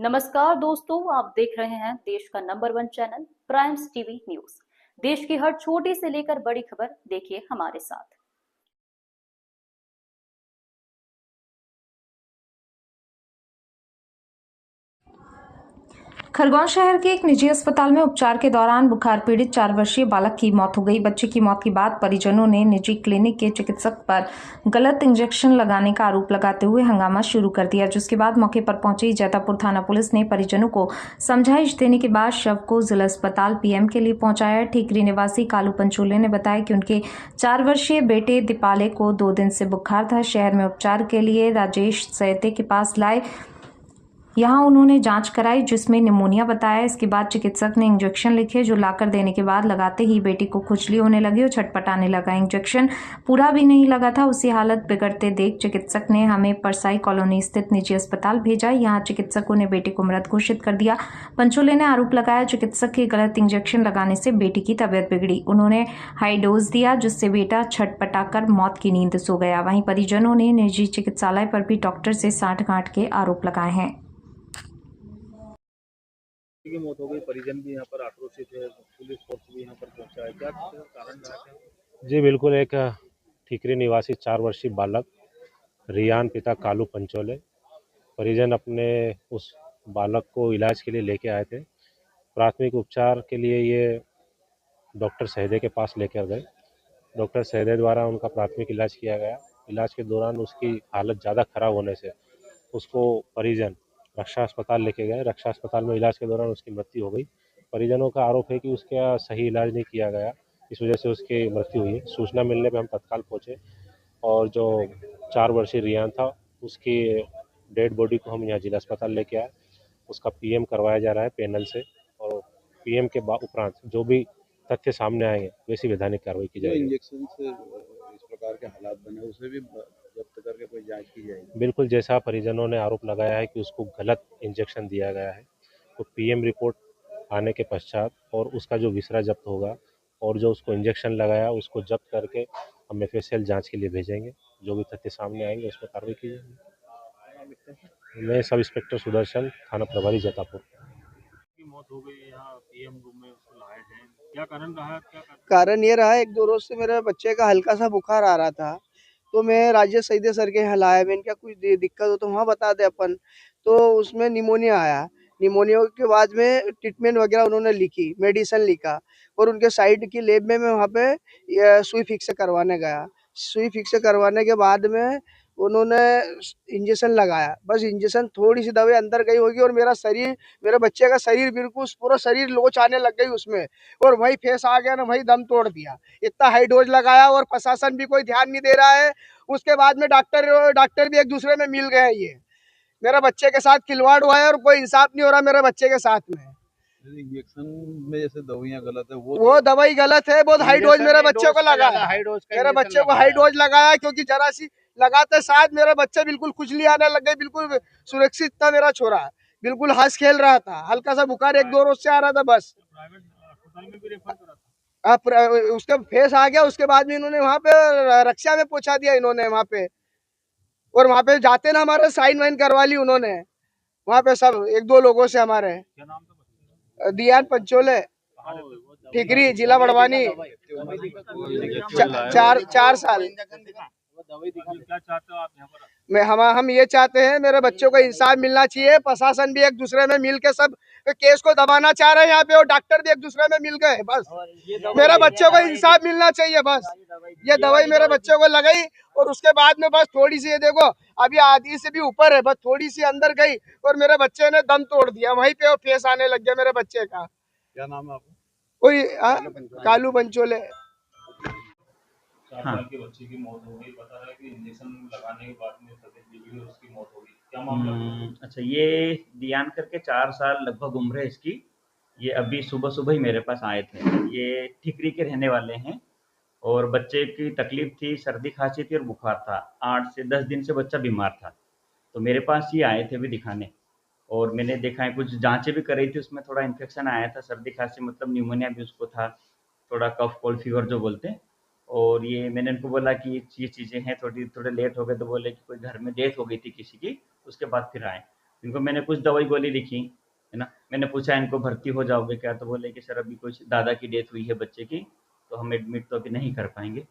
नमस्कार दोस्तों, आप देख रहे हैं देश का number 1 channel primes TV news. देश की हर छोटी से लेकर बड़ी खबर देखिए हमारे साथ। खरगोन शहर के एक निजी अस्पताल में उपचार के दौरान बुखार पीड़ित 4 वर्षीय बालक की मौत हो गई। बच्चे की मौत के बाद परिजनों ने निजी क्लिनिक के चिकित्सक पर गलत इंजेक्शन लगाने का आरोप लगाते हुए हंगामा शुरू कर दिया, जिसके बाद मौके पर पहुंची जैतापुर थाना पुलिस ने परिजनों को समझाइश देने के बाद शव को जिला अस्पताल पीएम के लिए पहुंचाया। ठीकरी निवासी कालू पंचोले ने बताया कि उनके 4 वर्षीय बेटे दीपाले को 2 दिन से बुखार था। शहर में उपचार के लिए राजेश सैते के पास लाए। यहां उन्होंने जांच कराई जिसमें निमोनिया बताया। इसके बाद चिकित्सक ने इंजेक्शन लिखे, जो लाकर देने के बाद लगाते ही बेटी को खुजली होने लगी और छटपटाने लगा। इंजेक्शन पूरा भी नहीं लगा था। उसी हालत बिगड़ते देख चिकित्सक ने हमें परसाई कॉलोनी स्थित निजी अस्पताल भेजा। यहां चिकित्सकों ने बेटी को मृत घोषित कर दिया। पंचोले ने आरोप लगाया चिकित्सक के गलत इंजेक्शन लगाने से बेटी की तबीयत बिगड़ी। उन्होंने हाई डोज दिया जिससे बेटा छटपटाकर मौत की नींद सो गया। वहीं परिजनों ने निजी चिकित्सालय पर भी डॉक्टर से सांठ-गांठ के आरोप लगाए हैं। की मौत हो गई, परिजन भी यहाँ पर आक्रोशित है, पुलिस फोर्स भी यहाँ पर पहुंचा है, क्या कारण रहा है? जी बिल्कुल, एक ठीकरी निवासी 4 वर्षीय बालक रियान पिता कालू पंचोले परिजन अपने उस बालक को इलाज के लिए लेके आए थे। प्राथमिक उपचार के लिए ये डॉक्टर सहदे के पास लेकर गए। डॉक्टर सहदे द्वारा उनका प्राथमिक इलाज किया गया। इलाज के दौरान उसकी हालत ज़्यादा खराब होने से उसको परिजन रक्षा अस्पताल लेके गए। रक्षा अस्पताल में इलाज के दौरान उसकी मृत्यु हो गई। परिजनों का आरोप है कि उसका सही इलाज नहीं किया गया, इस वजह से उसकी मृत्यु हुई है। सूचना मिलने पर हम तत्काल पहुँचे और जो 4 वर्षीय रियान था उसकी डेड बॉडी को हम यहाँ जिला अस्पताल लेके आए। उसका पीएम करवाया जा रहा है पैनल से, और पीएम के उपरांत जो भी तथ्य सामने आएंगे वैसी वैधानिक कार्रवाई की जाएगी। इंजेक्शन से इस प्रकार के हालात बने, उसे भी जब्त करके कोई जांच की जाएगी? बिल्कुल, जैसा परिजनों ने आरोप लगाया है कि उसको गलत इंजेक्शन दिया गया है, तो पीएम रिपोर्ट आने के पश्चात और उसका जो विसरा जब्त होगा और जो उसको इंजेक्शन लगाया उसको जब्त करके हम एफएसएल जांच के लिए भेजेंगे। जो भी तथ्य सामने आएंगे उस पर कार्रवाई की जाएगी। मैं सब इंस्पेक्टर सुदर्शन, थाना प्रभारी जैतापुर। की मौत हो गई, यहाँ पीएम रूम में उसको लाए हैं, क्या कारण रहा? कारण ये रहा, 1-2 रोज से मेरे बच्चे का हल्का सा बुखार आ रहा था, तो मैं राजेश सईदे सर के यहाँ लाया। मैंने क्या कुछ दिक्कत हो तो वहाँ बता दे अपन। तो उसमें निमोनिया आया। निमोनिया के बाद में ट्रीटमेंट वगैरह उन्होंने लिखी, मेडिसिन लिखा, और उनके साइड की लैब में मैं वहाँ पे सुई फिक्स करवाने गया। सुई फिक्स करवाने के बाद में उन्होंने इंजेक्शन लगाया। बस इंजेक्शन थोड़ी सी दवाई अंदर गई होगी और मेरे बच्चे का शरीर बिल्कुल पूरा शरीर लोच आने लग गई उसमें, और वही फेस आ गया ना, वही दम तोड़ दिया। इतना हाई डोज लगाया और प्रशासन भी कोई ध्यान नहीं दे रहा है। उसके बाद में डॉक्टर भी एक दूसरे में मिल गए। ये मेरे बच्चे के साथ खिलवाड़ हुआ है और कोई इंसाफ नहीं हो रहा मेरे बच्चे के साथ में। इंजेक्शन में जैसे दवाइयाँ गलत है, वो दवाई गलत है। बहुत हाई डोज मेरे बच्चे को लगाया। मेरे बच्चे को हाई डोज लगाया क्योंकि जरा सी लगाते साथ मेरे बच्चे बिल्कुल खुजली आने लग गई। बिल्कुल सुरक्षित था मेरा छोरा, बिल्कुल हंस खेल रहा था। हल्का सा बुखार 1-2 रोज से आ रहा था बस। प्राइवेट अस्पताल में भी रेफर करा था? उसका फेस आ गया। उसके बाद में इन्होंने वहाँ पे रक्षा में पहुंचा दिया इन्होंने वहाँ पे, और वहाँ पे जाते ना हमारे साइन वाइन करवा ली उन्होंने वहाँ पे सब 1-2 लोगों से हमारे। क्या नाम था? दियान पंचोले, ठीकरी, जिला बड़वानी। 4 साल। क्या चाहते हो आप यहाँ पर? हम ये चाहते हैं, मेरे बच्चों को इंसाफ मिलना चाहिए। प्रशासन भी एक दूसरे में मिल के सब केस को दबाना चाह रहे हैं यहाँ पे, और डॉक्टर भी एक दूसरे में मिल गए। बस मेरे बच्चों को इंसाफ मिलना चाहिए। बस ये दवाई मेरे बच्चों को लगाई और उसके बाद में बस थोड़ी सी, ये देखो अभी आधी से भी ऊपर है, बस थोड़ी सी अंदर गई और मेरे बच्चे ने दम तोड़ दिया वहीं पे, और फेस आने लग गया मेरे बच्चे का। क्या नाम है आपका? कोई कालू पंचोले। 4 साल के बच्चे की मौत हो गई, पता है कि इंजेक्शन लगाने के बाद में तबीयत बिगड़ी और उसकी मौत हो गई, क्या मामला? अच्छा, ये दियान करके 4 साल लगभग उम्र है इसकी। ये अभी सुबह-सुबह ही मेरे पास आए थे। ये ठीकरी के रहने वाले हैं और बच्चे की तकलीफ थी, सर्दी खांसी थी और बुखार था। 8 से 10 दिन से बच्चा बीमार था। तो मेरे पास ही आए थे अभी दिखाने, और मैंने देखा है कुछ जाँचें भी कराई थी, उसमें थोड़ा इन्फेक्शन आया था, सर्दी खांसी मतलब निमोनिया भी उसको था, थोड़ा कफ कोल्ड फीवर जो बोलते हैं। और ये मैंने उनको बोला कि ये चीज़ें हैं, थोड़े लेट हो गए, तो बोले कि कोई घर में डेथ हो गई थी किसी की, उसके बाद फिर आए। इनको मैंने कुछ दवाई गोली लिखी, है ना। मैंने पूछा इनको भर्ती हो जाओगे क्या, तो बोले कि सर अभी कुछ दादा की डेथ हुई है बच्चे की, तो हम एडमिट तो अभी नहीं कर पाएंगे।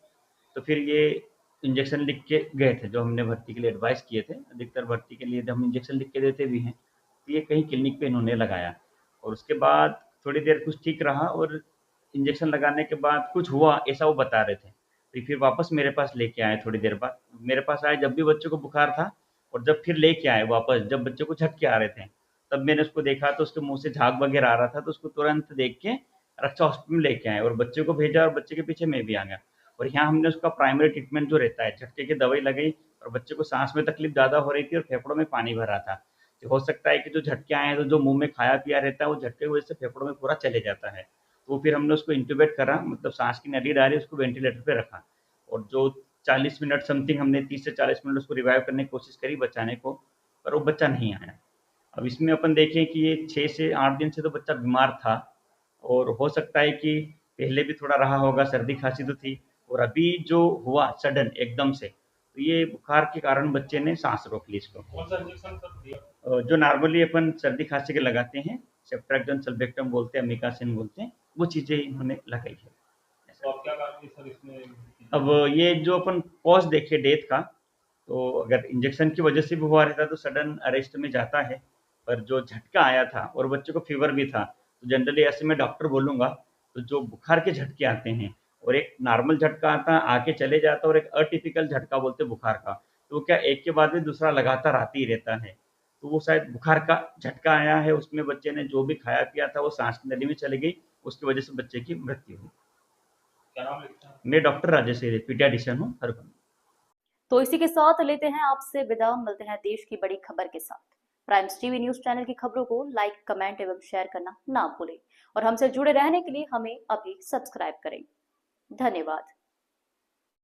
तो फिर ये इंजेक्शन लिख के गए थे, जो हमने भर्ती के लिए एडवाइस किए थे, अधिकतर भर्ती के लिए हम इंजेक्शन लिख के देते भी हैं। तो ये कहीं क्लिनिक पे इन्होंने लगाया और उसके बाद थोड़ी देर कुछ ठीक रहा और इंजेक्शन लगाने के बाद कुछ हुआ ऐसा वो बता रहे थे। तो फिर वापस मेरे पास लेके आए, थोड़ी देर बाद मेरे पास आए जब भी बच्चों को बुखार था, और जब फिर लेके आए वापस जब बच्चों को झटके आ रहे थे, तब मैंने उसको देखा तो उसके मुँह से झाग वगैरह आ रहा था, तो उसको तुरंत देख के रक्षा हॉस्पिटल में लेके आए और बच्चे को भेजा और बच्चे के पीछे मैं भी आ गया। और यहाँ हमने उसका प्राइमरी ट्रीटमेंट जो रहता है, झटके की दवाई लगाई और बच्चे को सांस में तकलीफ ज़्यादा हो रही थी और फेफड़ों में पानी भर रहा था। तो हो सकता है कि जो झटके आए हैं तो जो मुँह में खाया पिया रहता है वो झटके की वजह से फेफड़ों में पूरा चले जाता है। तो फिर हमने उसको इंट्यूबेट करा, मतलब सांस की नली डाली, उसको वेंटिलेटर पे रखा और जो 40 मिनट समथिंग हमने 30 से 40 मिनट उसको रिवाइव करने की कोशिश करी बचाने को, पर वो बच्चा नहीं आया। अब इसमें अपन देखें कि ये 6 से 8 दिन से तो बच्चा बीमार था और हो सकता है कि पहले भी थोड़ा रहा होगा, सर्दी खांसी तो थी और अभी जो हुआ सडन एकदम से, तो ये बुखार के कारण बच्चे ने सांस रोक ली इसको। कौन सा इंजेक्शन सर दिया? जो नॉर्मली अपन सर्दी खांसी के लगाते हैं, सेफ्ट्रैक्जन सल्बेक्टम बोलते हैं, अमीकासिन बोलते हैं, वो चीज़ें इन्होंने लगाई है। तो आप क्या करेंगे सर इसमें? अब ये जो अपन कॉज देखे डेथ का, तो अगर इंजेक्शन की वजह से भी हुआ रहता तो सडन अरेस्ट में जाता है, पर जो झटका आया था और बच्चे को फीवर भी था, तो जनरली ऐसे मैं डॉक्टर बोलूँगा, तो जो बुखार के झटके आते हैं और एक नॉर्मल झटका आता है आके चले जाता है और एक अटिपिकल झटका बोलते हैं बुखार का, तो वो क्या एक के बाद में दूसरा लगातार आते ही रहता है। तो वो शायद बुखार का झटका आया है, उसमें बच्चे ने जो भी खाया पिया था वो सांस की नली में चली गई, उसकी वजह से बच्चे की मृत्यु हुई। क्या नाम लिखा है? मैं डॉक्टर राजेश पीडियाट्रिशियन हूँ हरगोन। तो इसी के साथ लेते हैं आपसे विदा, मिलते हैं देश की बड़ी खबर के साथ। प्राइम्स टीवी न्यूज चैनल की खबरों को लाइक, कमेंट एवं शेयर करना ना भूलें और हमसे जुड़े रहने के लिए हमें अभी सब्सक्राइब करें। धन्यवाद।